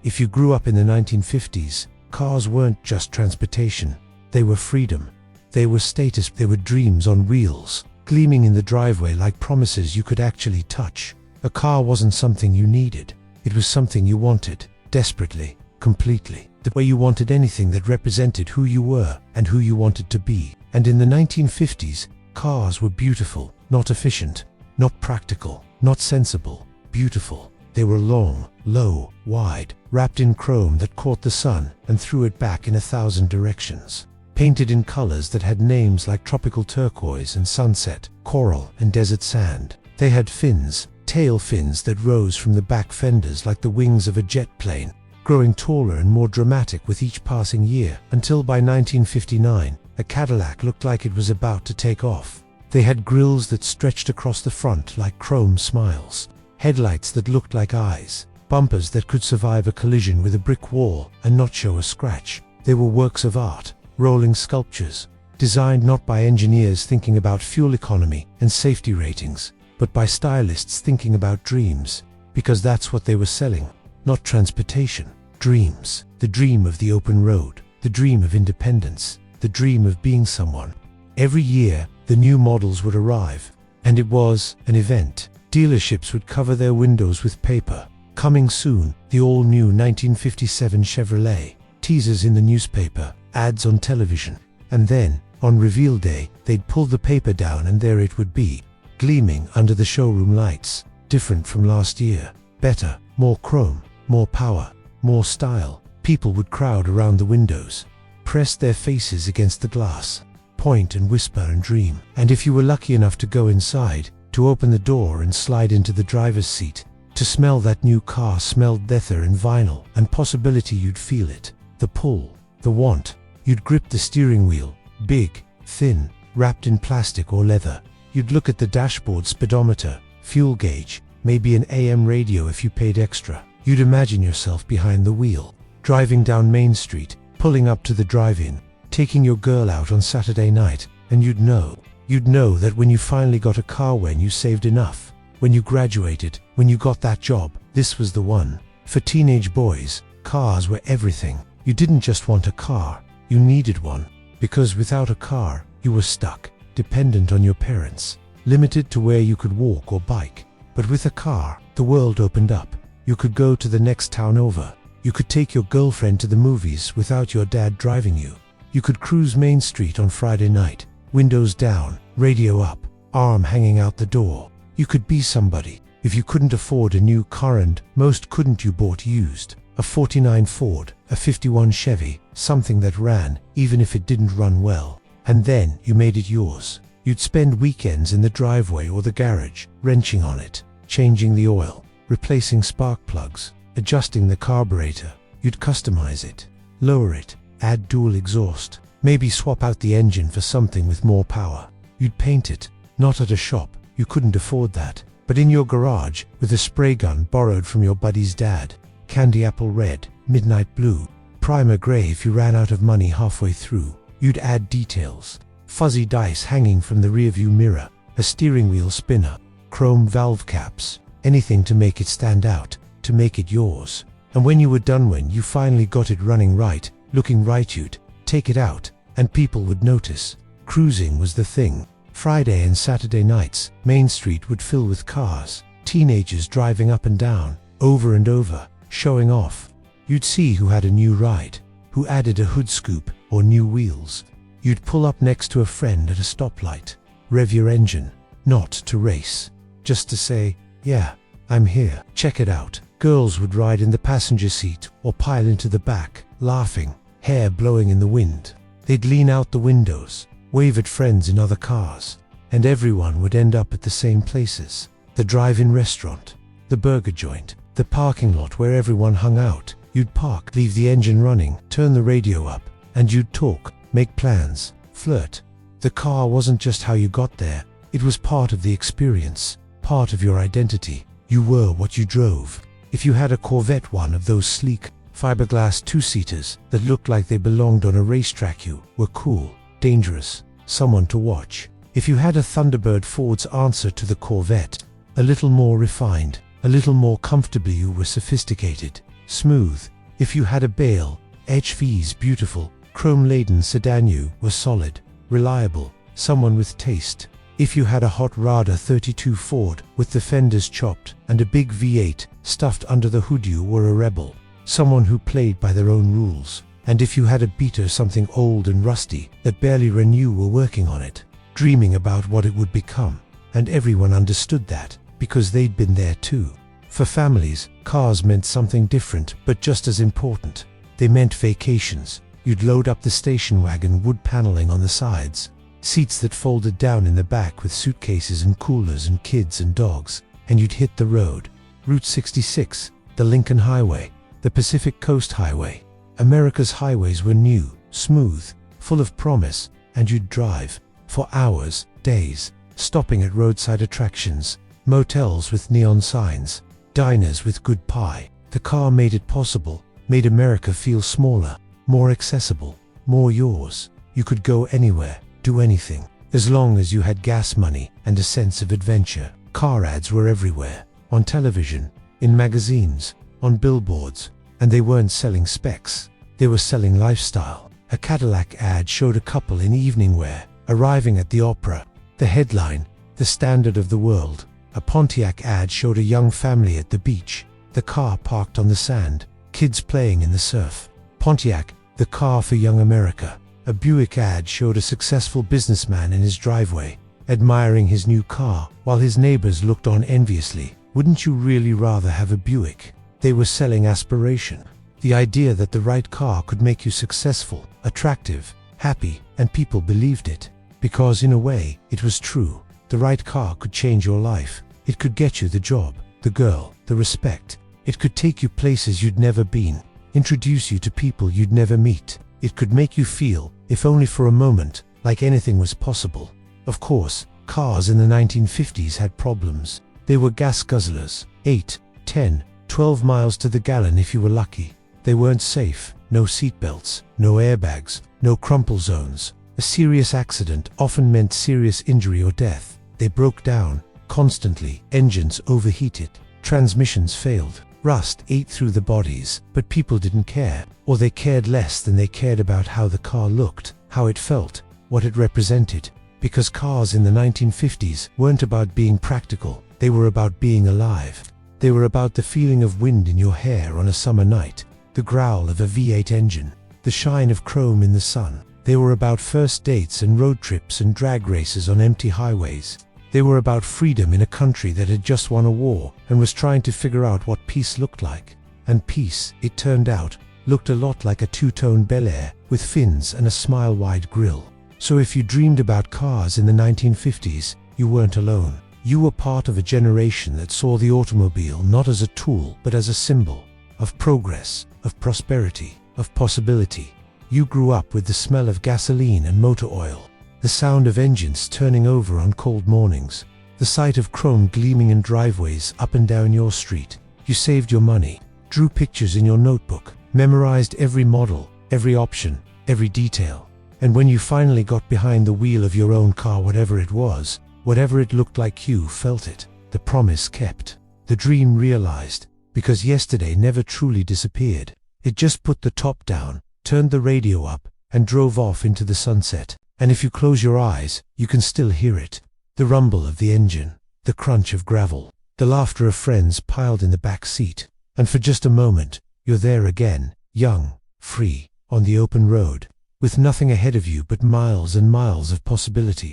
If you grew up in the 1950s, cars weren't just transportation. They were freedom. They were status. They were dreams on wheels, gleaming in the driveway like promises you could actually touch. A car wasn't something you needed. It was something you wanted, desperately, completely. The way you wanted anything that represented who you were and who you wanted to be. And in the 1950s, cars were beautiful, not efficient, not practical, not sensible, beautiful. They were long, low, wide, wrapped in chrome that caught the sun and threw it back in 1,000 directions. Painted in colors that had names like tropical turquoise and sunset, coral and desert sand. They had fins, tail fins that rose from the back fenders like the wings of a jet plane, growing taller and more dramatic with each passing year, until by 1959, a Cadillac looked like it was about to take off. They had grills that stretched across the front like chrome smiles, headlights that looked like eyes, bumpers that could survive a collision with a brick wall and not show a scratch. They were works of art, rolling sculptures, designed not by engineers thinking about fuel economy and safety ratings, but by stylists thinking about dreams, because that's what they were selling. Not transportation, dreams. The dream of the open road, the dream of independence, the dream of being someone. Every year, the new models would arrive, and it was an event. Dealerships would cover their windows with paper. Coming soon, the all-new 1957 Chevrolet. Teasers in the newspaper, ads on television. And then, on reveal day, they'd pull the paper down and there it would be, gleaming under the showroom lights. Different from last year. Better, more chrome, more power, more style. People would crowd around the windows, press their faces against the glass, point and whisper and dream. And if you were lucky enough to go inside, to open the door and slide into the driver's seat, to smell that new car smelled leather and vinyl and possibility, you'd feel it. The pull, the want. You'd grip the steering wheel, big, thin, wrapped in plastic or leather. You'd look at the dashboard, speedometer, fuel gauge, maybe an AM radio if you paid extra. You'd imagine yourself behind the wheel, driving down Main Street, pulling up to the drive-in, taking your girl out on Saturday night, and you'd know that when you finally got a car, when you saved enough, when you graduated, when you got that job, this was the one. For teenage boys, cars were everything. You didn't just want a car, you needed one, because without a car, you were stuck, dependent on your parents, limited to where you could walk or bike. But with a car, the world opened up. You could go to the next town over. You could take your girlfriend to the movies without your dad driving you. You could cruise Main Street on Friday night, windows down, radio up, arm hanging out the door. You could be somebody. If you couldn't afford a new car, and most couldn't, you bought used. A 49 Ford, a 51 Chevy, something that ran, even if it didn't run well. And then you made it yours. You'd spend weekends in the driveway or the garage, wrenching on it, changing the oil, replacing spark plugs, adjusting the carburetor. You'd customize it, lower it, add dual exhaust, maybe swap out the engine for something with more power. You'd paint it, not at a shop, you couldn't afford that, but in your garage with a spray gun borrowed from your buddy's dad. Candy apple red, midnight blue, primer gray if you ran out of money halfway through. You'd add details, fuzzy dice hanging from the rearview mirror, a steering wheel spinner, chrome valve caps, anything to make it stand out, to make it yours. And when you were done, when you finally got it running right, looking right, you'd take it out, and people would notice. Cruising was the thing. Friday and Saturday nights, Main Street would fill with cars, teenagers driving up and down, over and over, showing off. You'd see who had a new ride, who added a hood scoop or new wheels. You'd pull up next to a friend at a stoplight, rev your engine, not to race, just to say, yeah, I'm here, check it out. Girls would ride in the passenger seat or pile into the back, laughing, hair blowing in the wind. They'd lean out the windows, wave at friends in other cars, and everyone would end up at the same places. The drive-in restaurant, the burger joint, the parking lot where everyone hung out. You'd park, leave the engine running, turn the radio up, and you'd talk, make plans, flirt. The car wasn't just how you got there, it was part of the experience, part of your identity. You were what you drove. If you had a Corvette, one of those sleek, fiberglass two-seaters that looked like they belonged on a racetrack, you were cool, dangerous, someone to watch. If you had a Thunderbird, Ford's answer to the Corvette, a little more refined, a little more comfortably, you were sophisticated, smooth. If you had a Bale, HV's beautiful, chrome-laden sedan, you were solid, reliable, someone with taste. If you had a hot Rada 32 Ford with the fenders chopped and a big V8 stuffed under the hood, you were a rebel, someone who played by their own rules. And if you had a Beater, something old and rusty that barely ran, you were working on it, dreaming about what it would become. And everyone understood that, because they'd been there too. For families, cars meant something different, but just as important. They meant vacations. You'd load up the station wagon, wood paneling on the sides, seats that folded down in the back with suitcases and coolers and kids and dogs, and you'd hit the road. Route 66, the Lincoln Highway, the Pacific Coast Highway. America's highways were new, smooth, full of promise, and you'd drive for hours, days, stopping at roadside attractions, motels with neon signs, diners with good pie. The car made it possible, made America feel smaller, more accessible, more yours. You could go anywhere, do anything, as long as you had gas money and a sense of adventure. Car ads were everywhere, on television, in magazines, on billboards, and they weren't selling specs. They were selling lifestyle. A Cadillac ad showed a couple in evening wear, arriving at the opera. The headline, the standard of the world. A Pontiac ad showed a young family at the beach, the car parked on the sand, kids playing in the surf. Pontiac, the car for young America. A Buick ad showed a successful businessman in his driveway, admiring his new car, while his neighbors looked on enviously. Wouldn't you really rather have a Buick? They were selling aspiration. The idea that the right car could make you successful, attractive, happy, and people believed it. Because in a way, it was true. The right car could change your life. It could get you the job, the girl, the respect. It could take you places you'd never been, introduce you to people you'd never meet. It could make you feel, if only for a moment, like anything was possible. Of course, cars in the 1950s had problems. They were gas guzzlers, 8, 10, 12 miles to the gallon if you were lucky. They weren't safe, no seatbelts, no airbags, no crumple zones. A serious accident often meant serious injury or death. They broke down constantly, engines overheated, transmissions failed, rust ate through the bodies, but people didn't care, or they cared less than they cared about how the car looked, how it felt, what it represented. Because cars in the 1950s weren't about being practical, they were about being alive. They were about the feeling of wind in your hair on a summer night, the growl of a V8 engine, the shine of chrome in the sun. They were about first dates and road trips and drag races on empty highways. They were about freedom in a country that had just won a war and was trying to figure out what peace looked like. And peace, it turned out, looked a lot like a two-tone Bel Air with fins and a smile-wide grille. So if you dreamed about cars in the 1950s, you weren't alone. You were part of a generation that saw the automobile not as a tool but as a symbol of progress, of prosperity, of possibility. You grew up with the smell of gasoline and motor oil, the sound of engines turning over on cold mornings, the sight of chrome gleaming in driveways up and down your street. You saved your money, drew pictures in your notebook, memorized every model, every option, every detail. And when you finally got behind the wheel of your own car, whatever it was, whatever it looked like, you felt it. The promise kept. The dream realized. Because yesterday never truly disappeared. It just put the top down, turned the radio up, and drove off into the sunset. And if you close your eyes, you can still hear it. The rumble of the engine, the crunch of gravel, the laughter of friends piled in the back seat. And for just a moment, you're there again, young, free, on the open road, with nothing ahead of you but miles and miles of possibility.